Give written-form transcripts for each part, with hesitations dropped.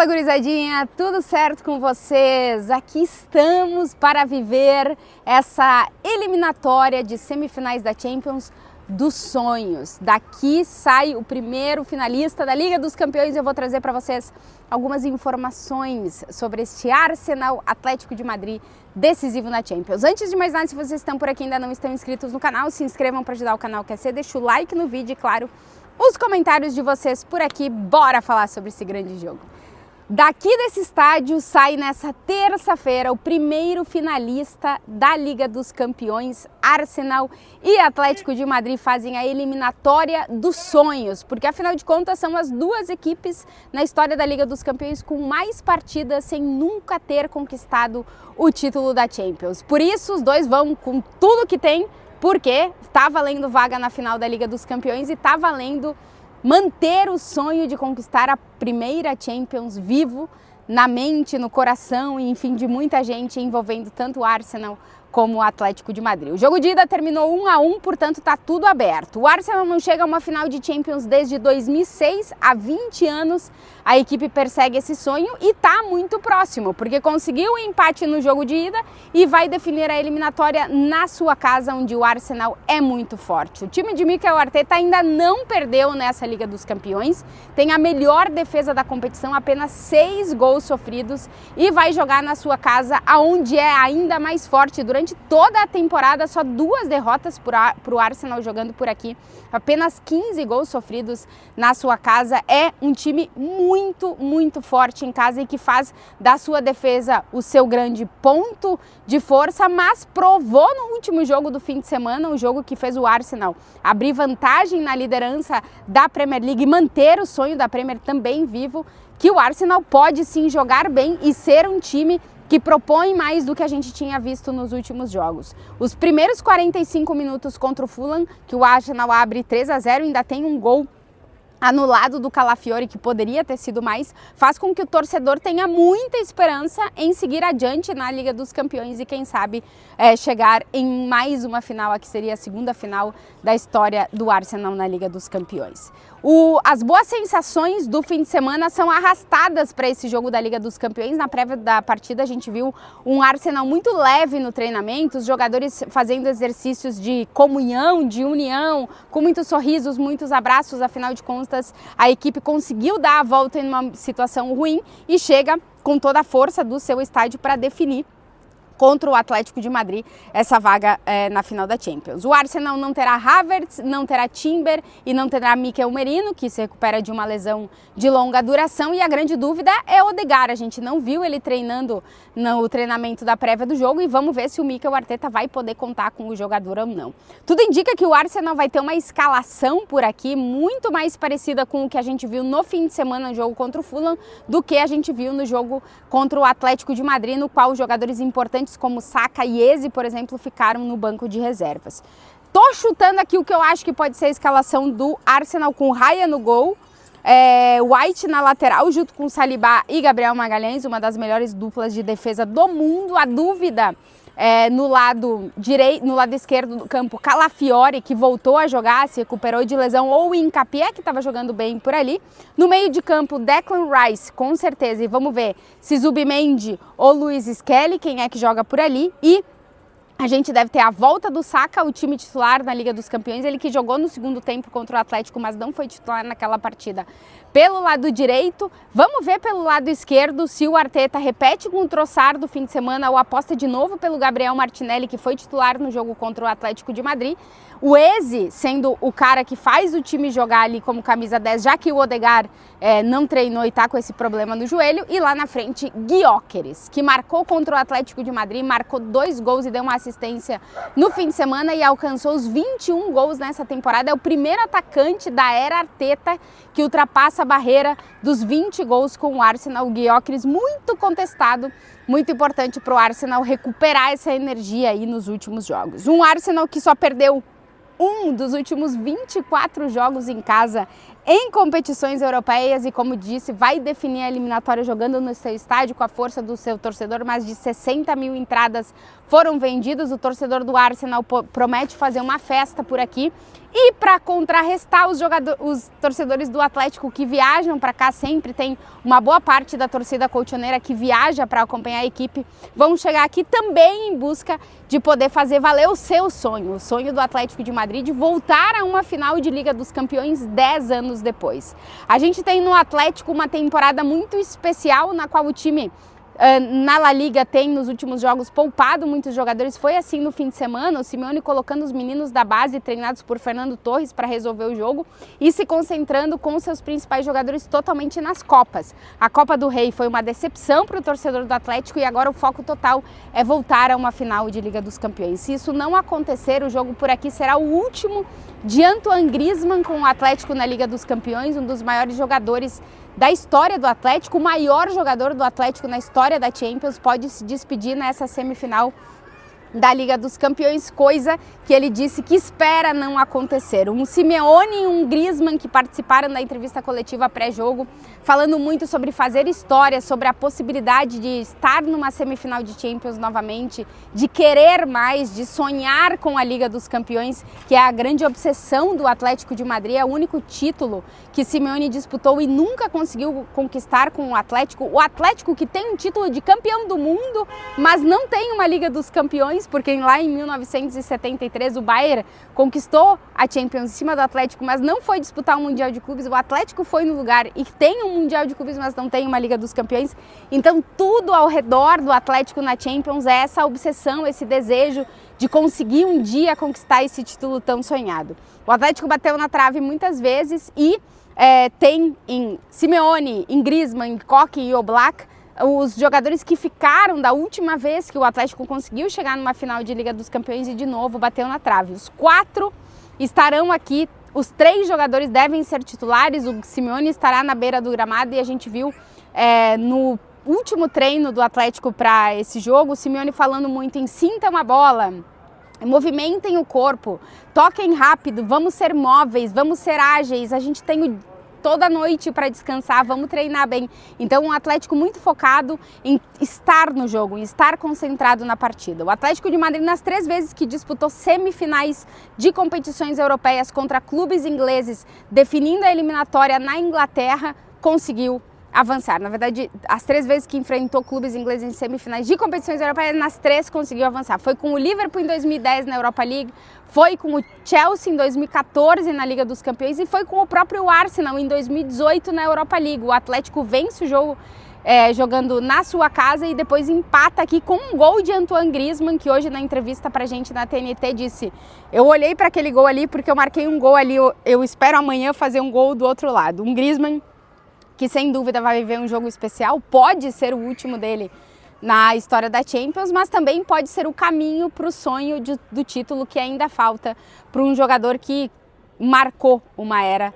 Fala, gurizadinha, tudo certo com vocês? Aqui estamos para viver essa eliminatória de semifinais da Champions dos sonhos. Daqui sai o primeiro finalista da Liga dos Campeões. Eu vou trazer para vocês algumas informações sobre este Arsenal Atlético de Madrid decisivo na Champions. Antes de mais nada, se vocês estão por aqui e ainda não estão inscritos no canal, se inscrevam para ajudar o canal a crescer, deixa o like no vídeo e, claro, os comentários de vocês por aqui. Bora falar sobre esse grande jogo. Daqui desse estádio sai nessa terça-feira o primeiro finalista da Liga dos Campeões. Arsenal e Atlético de Madrid fazem a eliminatória dos sonhos, porque afinal de contas são as duas equipes na história da Liga dos Campeões com mais partidas sem nunca ter conquistado o título da Champions. Por isso os dois vão com tudo que tem, porque tá valendo vaga na final da Liga dos Campeões e tá valendo manter o sonho de conquistar a primeira Champions vivo na mente, no coração e, enfim, de muita gente, envolvendo tanto o Arsenal como o Atlético de Madrid. O jogo de ida terminou 1-1, portanto está tudo aberto. O Arsenal não chega a uma final de Champions desde 2006, há 20 anos. A equipe persegue esse sonho e está muito próximo, porque conseguiu o empate no jogo de ida e vai definir a eliminatória na sua casa, onde o Arsenal é muito forte. O time de Mikel Arteta ainda não perdeu nessa Liga dos Campeões, tem a melhor defesa da competição, apenas 6 gols sofridos, e vai jogar na sua casa, aonde é ainda mais forte. Durante toda a temporada, só 2 derrotas para o Arsenal jogando por aqui, apenas 15 gols sofridos na sua casa. É um time muito forte em casa e que faz da sua defesa o seu grande ponto de força, mas provou no último jogo do fim de semana, um jogo que fez o Arsenal abrir vantagem na liderança da Premier League e manter o sonho da Premier também vivo, que o Arsenal pode sim jogar bem e ser um time que propõe mais do que a gente tinha visto nos últimos jogos. Os primeiros 45 minutos contra o Fulham, que o Arsenal abre 3-0, ainda tem um gol anulado do Calafiori, que poderia ter sido mais, faz com que o torcedor tenha muita esperança em seguir adiante na Liga dos Campeões e, quem sabe, chegar em mais uma final, que seria a segunda final da história do Arsenal na Liga dos Campeões. As boas sensações do fim de semana são arrastadas para esse jogo da Liga dos Campeões. Na prévia da partida a gente viu um Arsenal muito leve no treinamento, os jogadores fazendo exercícios de comunhão, de união, com muitos sorrisos, muitos abraços. Afinal de contas, a equipe conseguiu dar a volta em uma situação ruim e chega com toda a força do seu estádio para definir contra o Atlético de Madrid essa vaga na final da Champions. O Arsenal não terá Havertz, não terá Timber e não terá Mikel Merino, que se recupera de uma lesão de longa duração, e a grande dúvida é Odegaard. A gente não viu ele treinando no treinamento da prévia do jogo e vamos ver se o Mikel Arteta vai poder contar com o jogador ou não. Tudo indica que o Arsenal vai ter uma escalação por aqui muito mais parecida com o que a gente viu no fim de semana no jogo contra o Fulham do que a gente viu no jogo contra o Atlético de Madrid, no qual os jogadores importantes como Saka e Eze, por exemplo, ficaram no banco de reservas. Tô chutando aqui o que eu acho que pode ser a escalação do Arsenal, com Raya no gol, White na lateral, junto com Saliba e Gabriel Magalhães, uma das melhores duplas de defesa do mundo. A dúvida no lado direito, no lado esquerdo do campo, Calafiori, que voltou a jogar, se recuperou de lesão, ou o Hincapié, que estava jogando bem por ali. No meio de campo, Declan Rice, com certeza, e vamos ver se Zubimendi ou Luiz Skelly, quem é que joga por ali. E a gente deve ter a volta do Saka, o time titular na Liga dos Campeões, ele que jogou no segundo tempo contra o Atlético, mas não foi titular naquela partida. Pelo lado direito, vamos ver pelo lado esquerdo se o Arteta repete com o Trossard do fim de semana ou aposta de novo pelo Gabriel Martinelli, que foi titular no jogo contra o Atlético de Madrid. O Eze sendo o cara que faz o time jogar ali como camisa 10, já que o Odegaard não treinou e está com esse problema no joelho. E lá na frente, Gyökeres, que marcou contra o Atlético de Madrid, marcou 2 gols e deu uma assistência no fim de semana e alcançou os 21 gols nessa temporada. É o primeiro atacante da era Arteta que ultrapassa a barreira dos 20 gols com o Arsenal. O Gyökeres, muito contestado, muito importante para o Arsenal recuperar essa energia aí nos últimos jogos. Um Arsenal que só perdeu um dos últimos 24 jogos em casa em competições europeias e, como disse, vai definir a eliminatória jogando no seu estádio com a força do seu torcedor. Mais de 60 mil entradas foram vendidas. O torcedor do Arsenal promete fazer uma festa por aqui E para contrarrestar, os torcedores do Atlético que viajam para cá, sempre tem uma boa parte da torcida colchoneira que viaja para acompanhar a equipe, vão chegar aqui também em busca de poder fazer valer o seu sonho, o sonho do Atlético de Madrid de voltar a uma final de Liga dos Campeões 10 anos depois. A gente tem no Atlético uma temporada muito especial na qual o time na La Liga tem nos últimos jogos poupado muitos jogadores, foi assim no fim de semana, o Simeone colocando os meninos da base treinados por Fernando Torres para resolver o jogo e se concentrando com seus principais jogadores totalmente nas Copas. A Copa do Rei foi uma decepção para o torcedor do Atlético e agora o foco total é voltar a uma final de Liga dos Campeões. Se isso não acontecer, o jogo por aqui será o último de Antoine Griezmann com o Atlético na Liga dos Campeões, um dos maiores jogadores da história do Atlético, o maior jogador do Atlético na história da Champions, pode se despedir nessa semifinal da Liga dos Campeões, coisa que ele disse que espera não acontecer. Um Simeone e um Griezmann que participaram da entrevista coletiva pré-jogo, falando muito sobre fazer história, sobre a possibilidade de estar numa semifinal de Champions novamente, de querer mais, de sonhar com a Liga dos Campeões, que é a grande obsessão do Atlético de Madrid, é o único título que Simeone disputou e nunca conseguiu conquistar com o Atlético que tem um título de campeão do mundo, mas não tem uma Liga dos Campeões, porque lá em 1973 o Bayern conquistou a Champions em cima do Atlético, mas não foi disputar o Mundial de Clubes. O Atlético foi no lugar e tem um Mundial de Clubes, mas não tem uma Liga dos Campeões. Então tudo ao redor do Atlético na Champions é essa obsessão, esse desejo de conseguir um dia conquistar esse título tão sonhado. O Atlético bateu na trave muitas vezes e tem em Simeone, em Griezmann, em Koke e Oblak os jogadores que ficaram da última vez que o Atlético conseguiu chegar numa final de Liga dos Campeões e de novo bateu na trave. Os 4 estarão aqui, os 3 jogadores devem ser titulares, o Simeone estará na beira do gramado e a gente viu no último treino do Atlético para esse jogo, o Simeone falando muito em sintam a bola, movimentem o corpo, toquem rápido, vamos ser móveis, vamos ser ágeis, a gente tem toda noite para descansar, vamos treinar bem. Então um Atlético muito focado em estar no jogo, em estar concentrado na partida. O Atlético de Madrid, nas 3 vezes que disputou semifinais de competições europeias contra clubes ingleses, definindo a eliminatória na Inglaterra, conseguiu avançar. Na verdade, as 3 vezes que enfrentou clubes ingleses em semifinais de competições europeias, nas 3 conseguiu avançar. Foi com o Liverpool em 2010 na Europa League, foi com o Chelsea em 2014 na Liga dos Campeões e foi com o próprio Arsenal em 2018 na Europa League. O Atlético vence o jogo jogando na sua casa e depois empata aqui com um gol de Antoine Griezmann, que hoje na entrevista pra gente na TNT disse: eu olhei para aquele gol ali porque eu marquei um gol ali, eu espero amanhã fazer um gol do outro lado. Um Griezmann que sem dúvida vai viver um jogo especial, pode ser o último dele na história da Champions, mas também pode ser o caminho para o sonho do título que ainda falta para um jogador que marcou uma era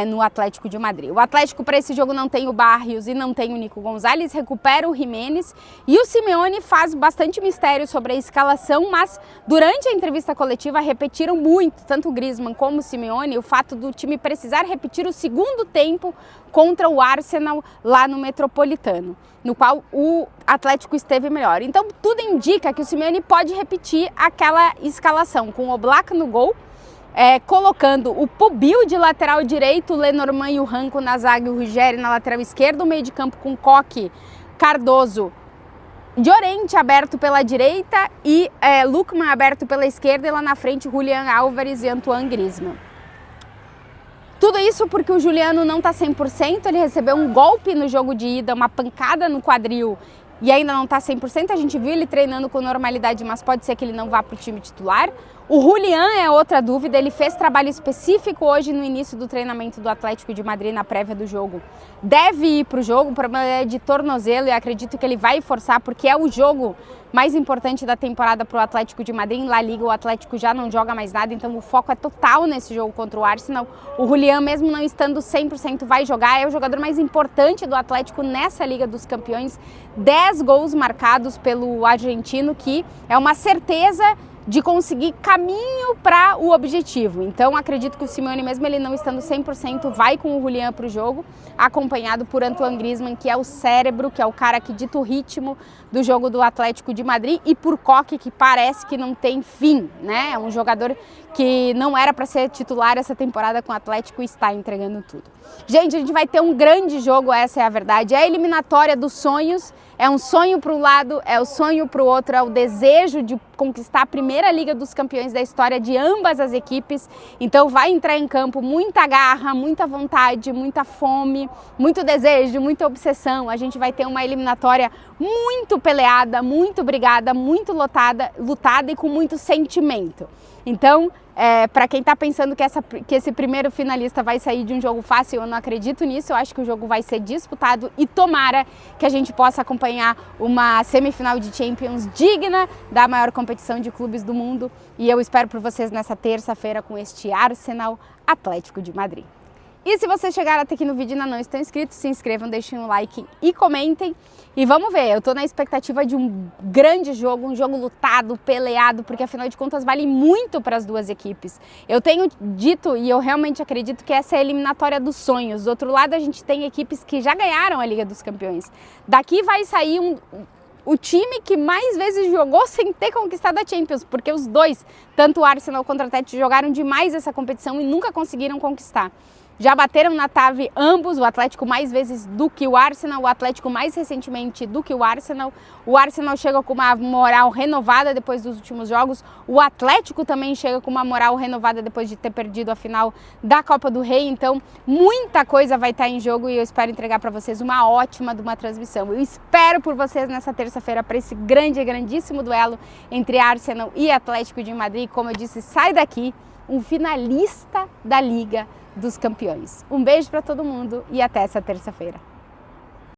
no Atlético de Madrid. O Atlético para esse jogo não tem o Barrios e não tem o Nico Gonzalez, recupera o Jiménez e o Simeone faz bastante mistério sobre a escalação, mas durante a entrevista coletiva repetiram muito, tanto o Griezmann como o Simeone, o fato do time precisar repetir o segundo tempo contra o Arsenal lá no Metropolitano, no qual o Atlético esteve melhor. Então tudo indica que o Simeone pode repetir aquela escalação com o Oblak no gol, colocando o Pubil de lateral direito, o Lenormand e o Ranco na zaga e o Ruggeri na lateral esquerda, o meio de campo com Koke, Cardoso, Llorente aberto pela direita e Lookman aberto pela esquerda e lá na frente Julián Álvares e Antoine Griezmann. Tudo isso porque o Juliano não está 100%, ele recebeu um golpe no jogo de ida, uma pancada no quadril e ainda não está 100%, a gente viu ele treinando com normalidade, mas pode ser que ele não vá para o time titular. O Julián é outra dúvida, ele fez trabalho específico hoje no início do treinamento do Atlético de Madrid na prévia do jogo. Deve ir para o jogo, o problema é de tornozelo e acredito que ele vai forçar porque é o jogo mais importante da temporada para o Atlético de Madrid. Em La Liga o Atlético já não joga mais nada, então o foco é total nesse jogo contra o Arsenal. O Julián, mesmo não estando 100%, vai jogar, é o jogador mais importante do Atlético nessa Liga dos Campeões. 10 gols marcados pelo argentino, que é uma certeza de conseguir caminho para o objetivo. Então acredito que o Simeone, mesmo ele não estando 100%, vai com o Julián para o jogo, acompanhado por Antoine Griezmann, que é o cérebro, que é o cara que dita o ritmo do jogo do Atlético de Madrid, e por Koke, que parece que não tem fim, né? É um jogador que não era para ser titular essa temporada com o Atlético e está entregando tudo. Gente, a gente vai ter um grande jogo, essa é a verdade. É a eliminatória dos sonhos, é um sonho para um lado, é o sonho para o outro, é o desejo de conquistar a primeira Liga dos Campeões da história de ambas as equipes. Então vai entrar em campo muita garra, muita vontade, muita fome, muito desejo, muita obsessão. A gente vai ter uma eliminatória muito peleada, muito brigada, muito lutada e com muito sentimento. Então, para quem está pensando que esse primeiro finalista vai sair de um jogo fácil, eu não acredito nisso. Eu acho que o jogo vai ser disputado e tomara que a gente possa acompanhar uma semifinal de Champions digna da maior competição de clubes do mundo. E eu espero por vocês nessa terça-feira com este Arsenal Atlético de Madrid. E se vocês chegaram até aqui no vídeo e ainda não estão inscritos, se inscrevam, deixem um like e comentem. E vamos ver, eu tô na expectativa de um grande jogo, um jogo lutado, peleado, porque afinal de contas vale muito para as duas equipes. Eu tenho dito e eu realmente acredito que essa é a eliminatória dos sonhos. Do outro lado a gente tem equipes que já ganharam a Liga dos Campeões. Daqui vai sair o time que mais vezes jogou sem ter conquistado a Champions, porque os dois, tanto o Arsenal quanto o Atlético, jogaram demais essa competição e nunca conseguiram conquistar. Já bateram na trave ambos, o Atlético mais vezes do que o Arsenal, o Atlético mais recentemente do que o Arsenal. O Arsenal chega com uma moral renovada depois dos últimos jogos, o Atlético também chega com uma moral renovada depois de ter perdido a final da Copa do Rei. Então muita coisa vai estar em jogo e eu espero entregar para vocês uma ótima transmissão. Eu espero por vocês nessa terça-feira para esse grandíssimo duelo entre Arsenal e Atlético de Madrid. Como eu disse, sai daqui um finalista da Liga dos Campeões. Um beijo para todo mundo e até essa terça-feira.